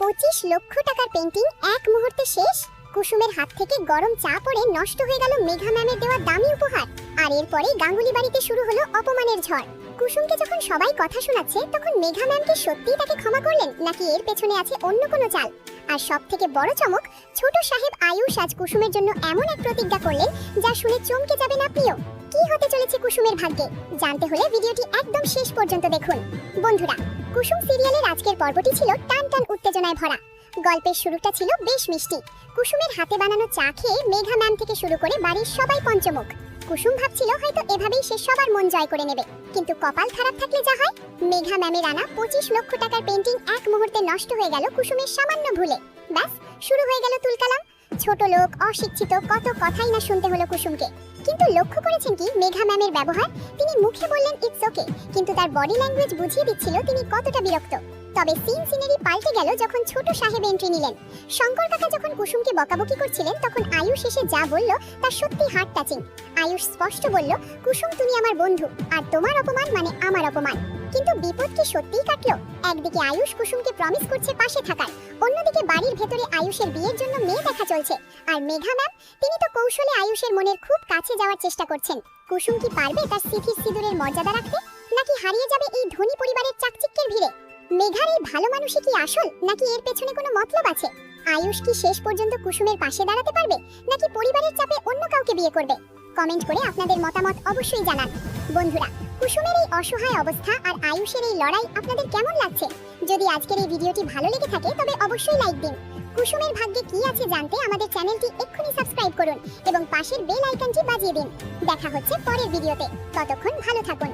25 লক্ষ টাকার পেইন্টিং এক মুহূর্তে শেষ। কুসুমের হাত থেকে গরম চা পড়ে নষ্ট হয়ে গেল মেঘা ম্যামের দেওয়া দামি উপহার। আর এরপরে গাঙ্গুলি বাড়িতে শুরু হলো অপমানের ঝড়। কুসুমকে যখন সবাই কথা শোনাচ্ছে তখন মেঘা ম্যামকে সত্যিই তাকে ক্ষমা করলেন নাকি এর পেছনে আছে অন্য কোনো চাল? আর সবথেকে বড় চমক, ছোট সাহেব আয়ুষ আজ কুসুমের জন্য এমন এক প্রতিজ্ঞা করলেন যা শুনে চমকে যাবেন আপনিও। কি হতে চলেছে কুসুমের ভাগ্যে জানতে হলে ভিডিওটি একদম শেষ পর্যন্ত দেখুন। বন্ধুরা, কুসুম সিরিয়ালের আজকের পর্বটি ছিল টান টান উত্তেজনায় ভরা। গল্পের শুরুটা ছিল বেশ মিষ্টি। কুসুমের হাতে বানানো চা খেয়ে মেঘা ম্যাম থেকে শুরু করে বাড়ির সবাই পঞ্চমুখ। কুসুম ভাবছিল হয়তো এভাবেই সে সবার মন জয় করে নেবে, কিন্তু কপাল খারাপ থাকলে যা হয়। মেঘা ম্যামের আনা 25 লক্ষ টাকার পেইন্টিং এক মুহূর্তে নষ্ট হয়ে গেল কুসুমের সামান্য ভুলে। ব্যাস, শুরু হয়ে গেল তুলকালাম। ছোট লোক, অশিক্ষিত, কত কথাই না শুনতে হলো কুসুমকে। কিন্তু লক্ষ্য করেছেন কি মেঘা ম্যামের ব্যবহার? তিনি মুখে বললেন ইটস ওকে, কিন্তু তার বডি ল্যাঙ্গুয়েজ বুঝিয়ে দিচ্ছিল তিনি কতটা বিরক্ত। তবে সিনারি পাল্টে গেল যখন ছোট সাহেব এন্ট্রি নিলেন। শঙ্কর কাকা যখন কুসুমকে বকাবকি করছিলেন তখন আয়ুষ এসে যা বলল তা সত্যি হার্ট টাচিং। আয়ুষ স্পষ্ট বলল, কুসুম তুমি আমার বন্ধু, আর তোমার অপমান মানে আমার অপমান। কিন্তু বিপদ কি সত্যিই কাটলো? একদিকে আয়ুষ কুসুমকে প্রমিস করছে পাশে থাকার, অন্যদিকে বাড়ির ভেতরে আয়ুষের বিয়ের জন্য মেয়ে দেখা চলছে। আর মেঘা ম্যাম, তিনি তো কৌশলে আয়ুষের মনের খুব কাছে যাওয়ার চেষ্টা করছেন। কুসুম কি পারবে তার সিথির সিঁদুরের মর্যাদা রাখতে, নাকি হারিয়ে যাবে এই ধনী পরিবারের চাকচিক্যের ভিড়ে? মেঘার এই ভালো মানুষই কি আসল, নাকি এর পেছনে কোনো মতলব আছে? আয়ুষ কি শেষ পর্যন্ত কুসুমের পাশে দাঁড়াতে পারবে, নাকি পরিবারের চাপে অন্য কাউকে বিয়ে করবে? কমেন্ট করে আপনাদের মতামত অবশ্যই জানান। বন্ধুরা, কুসুমের এই অসহায় অবস্থা আর আয়ুষের এই লড়াই আপনাদের কেমন লাগছে? যদি আজকের এই ভিডিওটি ভালো লেগে থাকে তবে অবশ্যই লাইক দিন। কুসুমের ভাগ্যে কি আছে জানতে আমাদের চ্যানেলটি এক্ষুনি সাবস্ক্রাইব করুন এবং পাশের বেল আইকনটি বাজিয়ে দিন। দেখা হচ্ছে পরের ভিডিওতে, ততক্ষণ ভালো থাকুন।